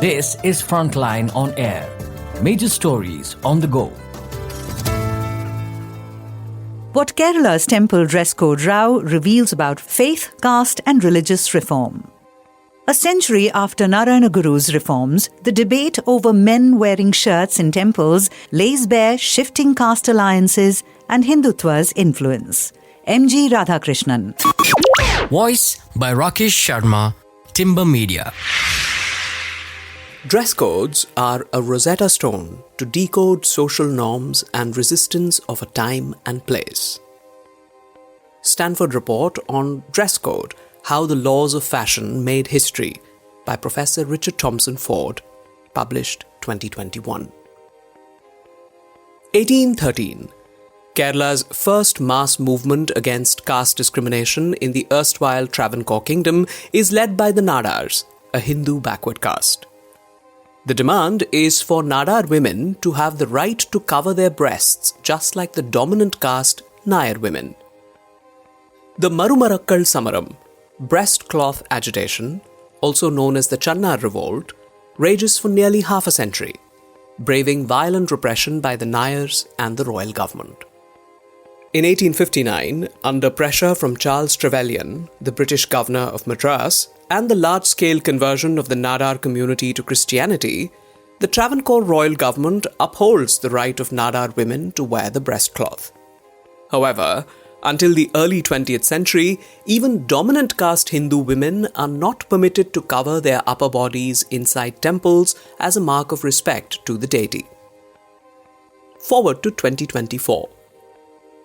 This is Frontline on Air. Major stories on the go. What Kerala's temple dress code row reveals about faith, caste and religious reform. A century after Narayana Guru's reforms, the debate over men wearing shirts in temples lays bare shifting caste alliances and Hindutva's influence. M.G. Radhakrishnan. Voice by Rakesh Sharma, Timber Media. Dress codes are a Rosetta Stone to decode social norms and resistance of a time and place. Stanford Report on Dress Code, How the Laws of Fashion Made History by Professor Richard Thompson Ford, published 2021. 1813. Kerala's first mass movement against caste discrimination in the erstwhile Travancore Kingdom is led by the Nadars, a Hindu backward caste. The demand is for Nadar women to have the right to cover their breasts just like the dominant caste Nayar women. The Marumarakkal Samaram, breastcloth agitation, also known as the Channar Revolt, rages for nearly half a century, braving violent repression by the Nayars and the royal government. In 1859, under pressure from Charles Trevelyan, the British governor of Madras, and the large-scale conversion of the Nadar community to Christianity, the Travancore royal government upholds the right of Nadar women to wear the breastcloth. However, until the early 20th century, even dominant caste Hindu women are not permitted to cover their upper bodies inside temples as a mark of respect to the deity. Forward to 2024.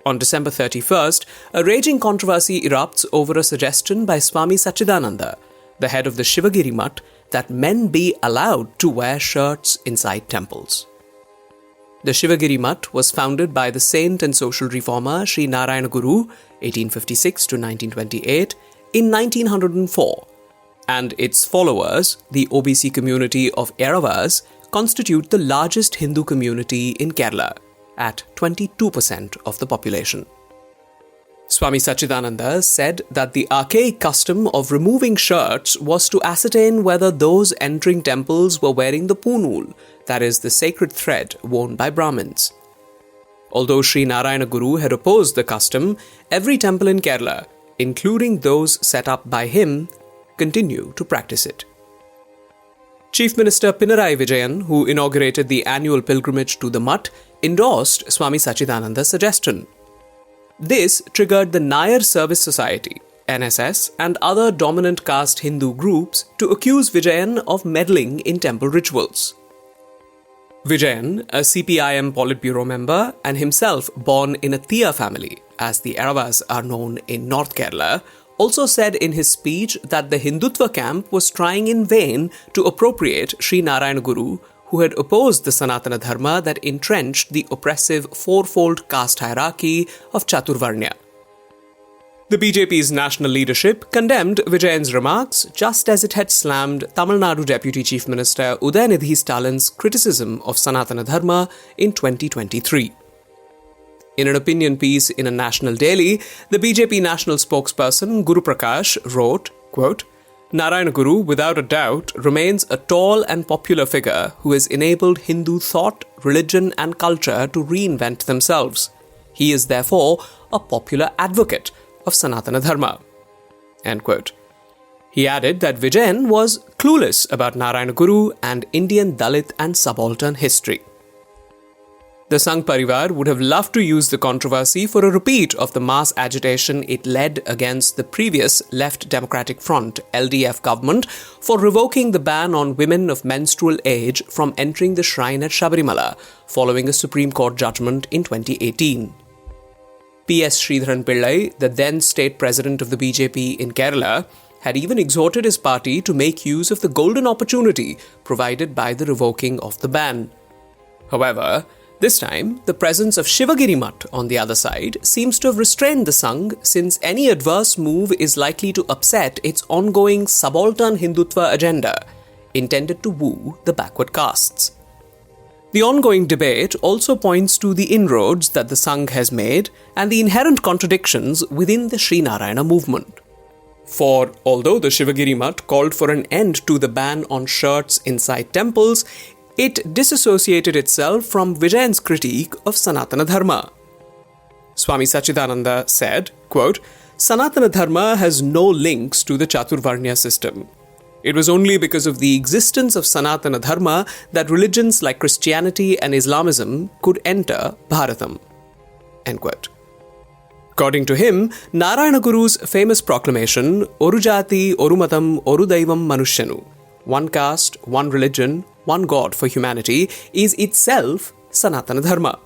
On December 31st, a raging controversy erupts over a suggestion by Swami Sachidananda, the head of the Shivagiri Mutt, that men be allowed to wear shirts inside temples. The Shivagiri Mutt was founded by the saint and social reformer Sri Narayana Guru, 1856 to 1928, in 1904, and its followers, the OBC community of Eravas, constitute the largest Hindu community in Kerala, at 22% of the population. Swami Sachidananda said that the archaic custom of removing shirts was to ascertain whether those entering temples were wearing the punul, that is, the sacred thread worn by Brahmins. Although Sri Narayana Guru had opposed the custom, every temple in Kerala, including those set up by him, continue to practice it. Chief Minister Pinarayi Vijayan, who inaugurated the annual pilgrimage to the Mutt, endorsed Swami Sachidananda's suggestion. This triggered the Nayar Service Society, NSS, and other dominant caste Hindu groups to accuse Vijayan of meddling in temple rituals. Vijayan, a CPIM Politburo member and himself born in a Thiya family, as the Eravas are known in North Kerala, also said in his speech that the Hindutva camp was trying in vain to appropriate Sri Narayana Guru, who had opposed the Sanatana Dharma that entrenched the oppressive fourfold caste hierarchy of Chaturvarnya. The BJP's national leadership condemned Vijayan's remarks just as it had slammed Tamil Nadu Deputy Chief Minister Udayanidhi Stalin's criticism of Sanatana Dharma in 2023. In an opinion piece in a national daily, the BJP national spokesperson Guru Prakash wrote, quote, Narayana Guru, without a doubt, remains a tall and popular figure who has enabled Hindu thought, religion and culture to reinvent themselves. He is therefore a popular advocate of Sanatana Dharma. End quote. He added that Vijayan was clueless about Narayana Guru and Indian Dalit and subaltern history. The Sangh Parivar would have loved to use the controversy for a repeat of the mass agitation it led against the previous Left Democratic Front (LDF) government for revoking the ban on women of menstrual age from entering the shrine at Sabarimala following a Supreme Court judgment in 2018. P.S. Sridharan Pillai, the then state president of the BJP in Kerala, had even exhorted his party to make use of the golden opportunity provided by the revoking of the ban. However, this time, the presence of Shivagiri Mutt on the other side seems to have restrained the Sangh, since any adverse move is likely to upset its ongoing subaltern Hindutva agenda, intended to woo the backward castes. The ongoing debate also points to the inroads that the Sangh has made and the inherent contradictions within the Sri Narayana movement. For although the Shivagiri Mutt called for an end to the ban on shirts inside temples, it disassociated itself from Vijayan's critique of Sanatana Dharma. Swami Sachidananda said, quote, Sanatana Dharma has no links to the Chaturvarnya system. It was only because of the existence of Sanatana Dharma that religions like Christianity and Islamism could enter Bharatam. End quote. According to him, Narayana Guru's famous proclamation, Oru Jati, Oru Matam, Oru Daivam Manushanu, one caste, one religion, one God for humanity, is itself Sanatana Dharma.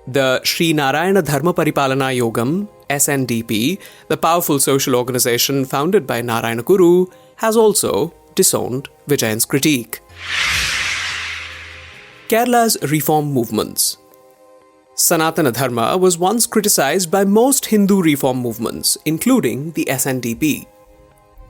The Sri Narayana Dharma Paripalana Yogam, SNDP, the powerful social organization founded by Narayana Guru, has also disowned Vijayan's critique. Kerala's reform movements. Sanatana Dharma was once criticized by most Hindu reform movements, including the SNDP.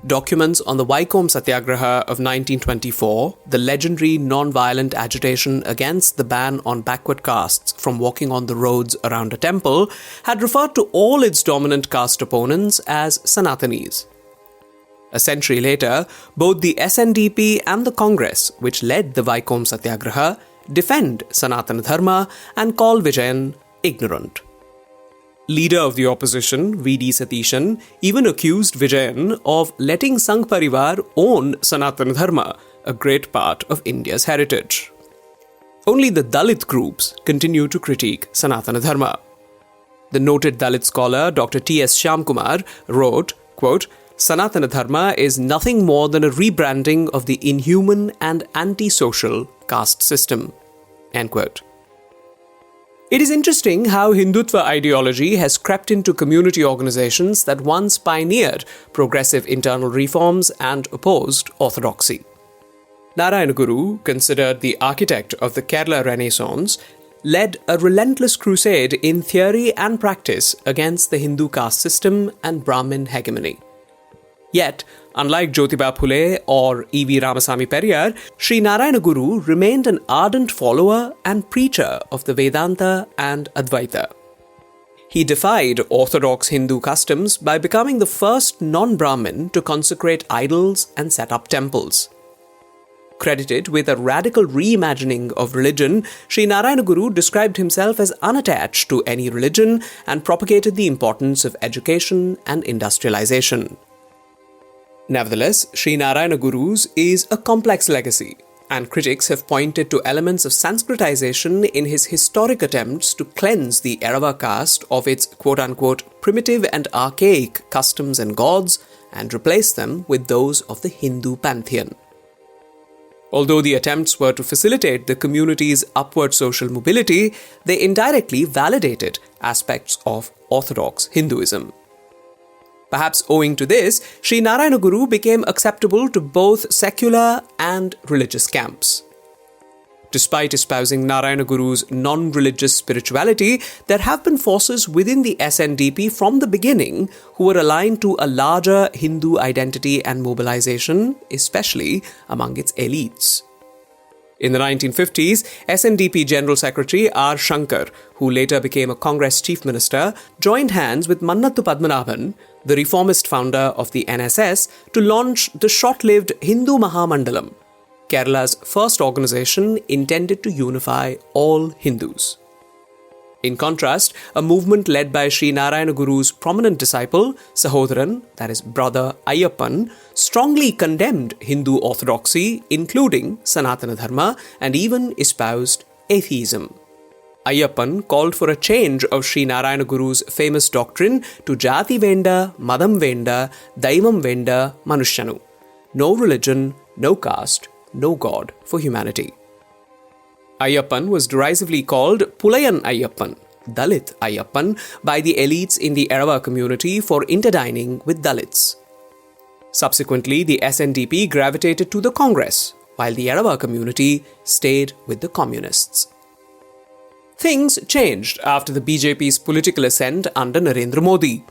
Documents on the Vaikom Satyagraha of 1924, the legendary non-violent agitation against the ban on backward castes from walking on the roads around a temple, had referred to all its dominant caste opponents as Sanatanis. A century later, both the SNDP and the Congress, which led the Vaikom Satyagraha, defend Sanatana Dharma and call Vijayan ignorant. Leader of the opposition, V.D. Satishan, even accused Vijayan of letting Sangh Parivar own Sanatana Dharma, a great part of India's heritage. Only the Dalit groups continue to critique Sanatana Dharma. The noted Dalit scholar Dr. T.S. Shyamkumar wrote, quote, Sanatana Dharma is nothing more than a rebranding of the inhuman and anti-social caste system. End quote. It is interesting how Hindutva ideology has crept into community organizations that once pioneered progressive internal reforms and opposed orthodoxy. Narayana Guru, considered the architect of the Kerala Renaissance, led a relentless crusade in theory and practice against the Hindu caste system and Brahmin hegemony. Yet, unlike Jyotiba Phule or E.V. Ramasamy Periyar, Sri Narayana Guru remained an ardent follower and preacher of the Vedanta and Advaita. He defied orthodox Hindu customs by becoming the first non-Brahmin to consecrate idols and set up temples. Credited with a radical reimagining of religion, Sri Narayana Guru described himself as unattached to any religion and propagated the importance of education and industrialization. Nevertheless, Sri Narayana Guru's is a complex legacy, and critics have pointed to elements of Sanskritization in his historic attempts to cleanse the Erava caste of its quote-unquote primitive and archaic customs and gods and replace them with those of the Hindu pantheon. Although the attempts were to facilitate the community's upward social mobility, they indirectly validated aspects of orthodox Hinduism. Perhaps owing to this, Sri Narayana Guru became acceptable to both secular and religious camps. Despite espousing Narayana Guru's non-religious spirituality, there have been forces within the SNDP from the beginning who were aligned to a larger Hindu identity and mobilization, especially among its elites. In the 1950s, SNDP General Secretary R. Shankar, who later became a Congress Chief Minister, joined hands with Mannathu Padmanabhan, the reformist founder of the NSS, to launch the short-lived Hindu Mahamandalam, Kerala's first organization intended to unify all Hindus. In contrast, a movement led by Sri Narayana Guru's prominent disciple, Sahodharan, that is brother Ayyappan, strongly condemned Hindu orthodoxy, including Sanatana Dharma, and even espoused atheism. Ayyappan called for a change of Sri Narayana Guru's famous doctrine to Jati Venda, Madam Venda, Daivam Venda, Manushanu. No religion, no caste, no God for humanity. Ayyappan was derisively called Pulayan Ayyappan, Dalit Ayyappan, by the elites in the Erava community for interdining with Dalits. Subsequently, the SNDP gravitated to the Congress, while the Erava community stayed with the communists. Things changed after the BJP's political ascent under Narendra Modi.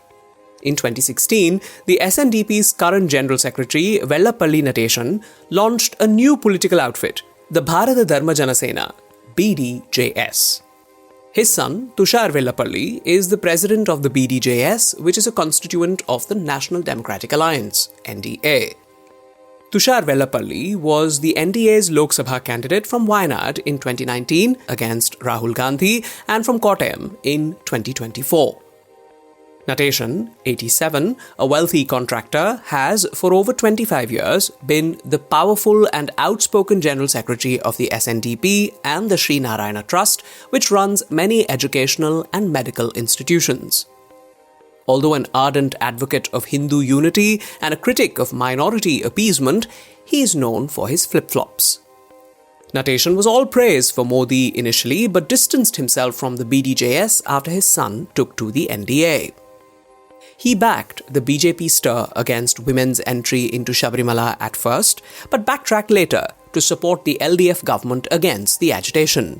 In 2016, the SNDP's current General Secretary, Vellapalli Nateshan, launched a new political outfit, the Bharata Dharma Janasena, BDJS. His son, Tushar Vellapalli, is the president of the BDJS, which is a constituent of the National Democratic Alliance, NDA. Tushar Vellapalli was the NDA's Lok Sabha candidate from Wayanad in 2019 against Rahul Gandhi and from Kottayam in 2024. Nateshan, 87, a wealthy contractor, has for over 25 years been the powerful and outspoken General Secretary of the SNDP and the Sri Narayana Trust, which runs many educational and medical institutions. Although an ardent advocate of Hindu unity and a critic of minority appeasement, he is known for his flip-flops. Nateshan was all praise for Modi initially, but distanced himself from the BDJS after his son took to the NDA. He backed the BJP stir against women's entry into Sabarimala at first, but backtracked later to support the LDF government against the agitation.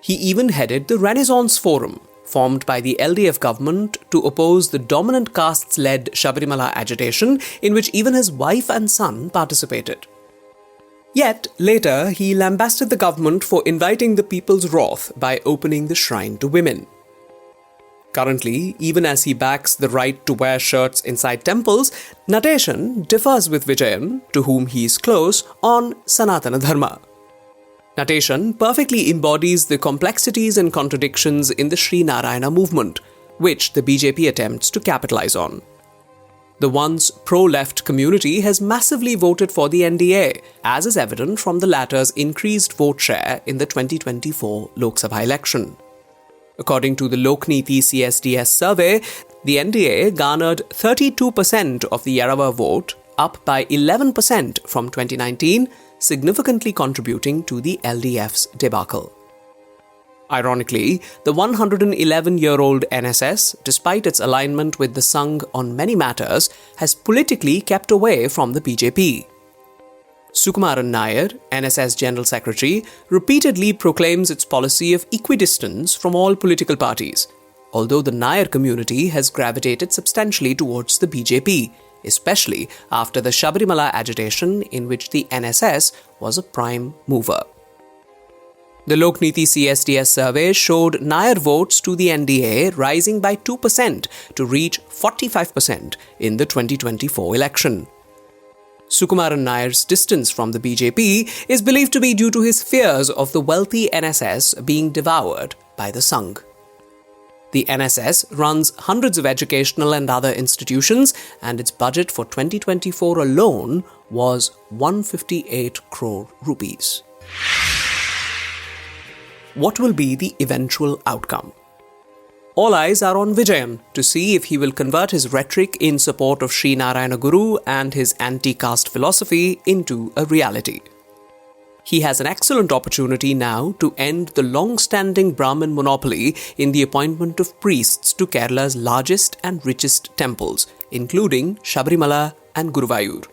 He even headed the Renaissance Forum, formed by the LDF government to oppose the dominant castes-led Sabarimala agitation, in which even his wife and son participated. Yet, later, he lambasted the government for inviting the people's wrath by opening the shrine to women. Currently, even as he backs the right to wear shirts inside temples, Nateshan differs with Vijayan, to whom he is close, on Sanatana Dharma. Nateshan perfectly embodies the complexities and contradictions in the Sri Narayana movement, which the BJP attempts to capitalize on. The once pro-left community has massively voted for the NDA, as is evident from the latter's increased vote share in the 2024 Lok Sabha election. According to the Lokniti CSDS survey, the NDA garnered 32% of the Yarava vote, up by 11% from 2019, significantly contributing to the LDF's debacle. Ironically, the 111-year-old NSS, despite its alignment with the Sangh on many matters, has politically kept away from the BJP. Sukumaran Nair, NSS General Secretary, repeatedly proclaims its policy of equidistance from all political parties, although the Nair community has gravitated substantially towards the BJP, especially after the Sabarimala agitation in which the NSS was a prime mover. The Lokniti CSDS survey showed Nair votes to the NDA rising by 2% to reach 45% in the 2024 election. Sukumaran Nair's distance from the BJP is believed to be due to his fears of the wealthy NSS being devoured by the Sangh. The NSS runs hundreds of educational and other institutions, and its budget for 2024 alone was 158 crore rupees. What will be the eventual outcome? All eyes are on Vijayan to see if he will convert his rhetoric in support of Sri Narayana Guru and his anti-caste philosophy into a reality. He has an excellent opportunity now to end the long-standing Brahmin monopoly in the appointment of priests to Kerala's largest and richest temples, including Sabarimala and Guruvayur.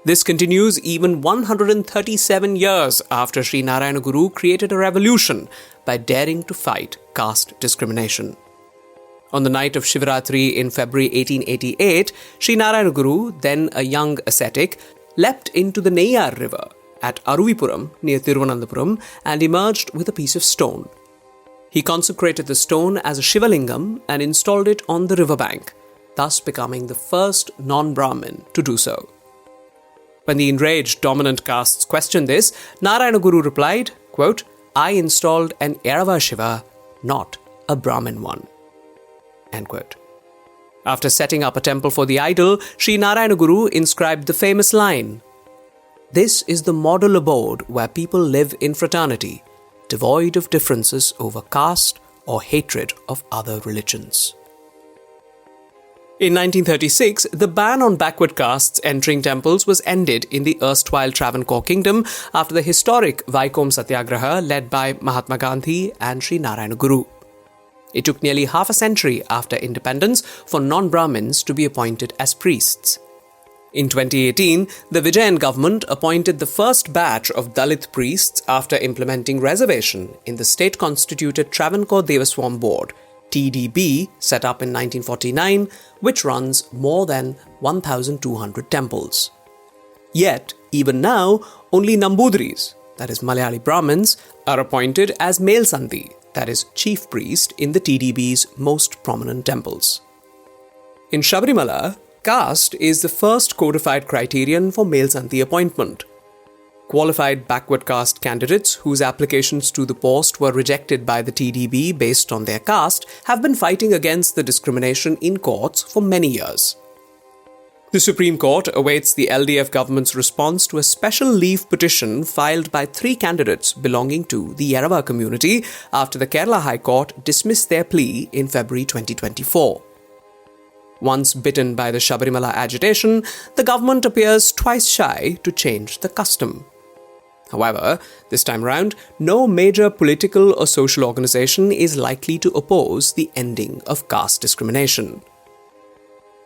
This continues even 137 years after Sri Narayana Guru created a revolution by daring to fight caste discrimination. On the night of Shivaratri in February 1888, Sri Narayana Guru, then a young ascetic, leapt into the Neyyar river at Aruvipuram near Thiruvananthapuram and emerged with a piece of stone. He consecrated the stone as a Shivalingam and installed it on the riverbank, thus becoming the first non-Brahmin to do so. When the enraged dominant castes questioned this, Narayana Guru replied, quote, "I installed an Yarava Shiva, not a Brahmin one." End quote. After setting up a temple for the idol, Sri Narayana Guru inscribed the famous line, "This is the model abode where people live in fraternity, devoid of differences over caste or hatred of other religions." In 1936, the ban on backward castes entering temples was ended in the erstwhile Travancore kingdom after the historic Vaikom Satyagraha led by Mahatma Gandhi and Sri Narayana Guru. It took nearly half a century after independence for non-Brahmins to be appointed as priests. In 2018, the Vijayan government appointed the first batch of Dalit priests after implementing reservation in the state-constituted Travancore Devaswam Board, TDB, set up in 1949, which runs more than 1,200 temples. Yet, even now, only Nambudris, that is Malayali Brahmins, are appointed as Male Sandhi, that is, chief priest in the TDB's most prominent temples. In Sabarimala, caste is the first codified criterion for male Santhi appointment. Qualified backward caste candidates whose applications to the post were rejected by the TDB based on their caste have been fighting against the discrimination in courts for many years. The Supreme Court awaits the LDF government's response to a special leave petition filed by 3 candidates belonging to the Yarawa community after the Kerala High Court dismissed their plea in February 2024. Once bitten by the Sabarimala agitation, the government appears twice shy to change the custom. However, this time round, no major political or social organization is likely to oppose the ending of caste discrimination.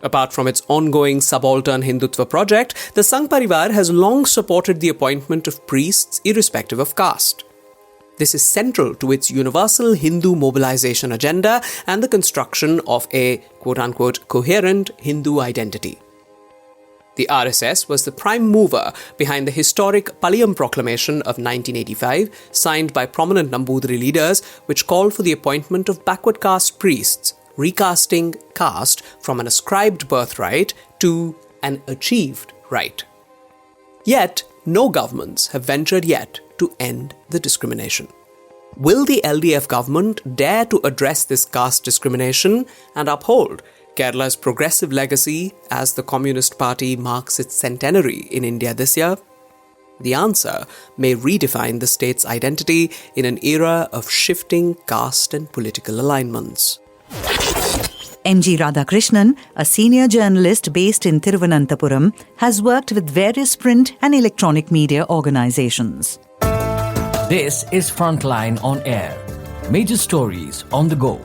Apart from its ongoing subaltern Hindutva project, the Sangh Parivar has long supported the appointment of priests irrespective of caste. This is central to its universal Hindu mobilization agenda and the construction of a quote-unquote coherent Hindu identity. The RSS was the prime mover behind the historic Palayam Proclamation of 1985, signed by prominent Nambudiri leaders, which called for the appointment of backward caste priests, recasting caste from an ascribed birthright to an achieved right. Yet, no governments have ventured yet to end the discrimination. Will the LDF government dare to address this caste discrimination and uphold Kerala's progressive legacy as the Communist Party marks its centenary in India this year? The answer may redefine the state's identity in an era of shifting caste and political alignments. MG Radhakrishnan, a senior journalist based in Thiruvananthapuram, has worked with various print and electronic media organizations. This is Frontline on Air. Major stories on the go.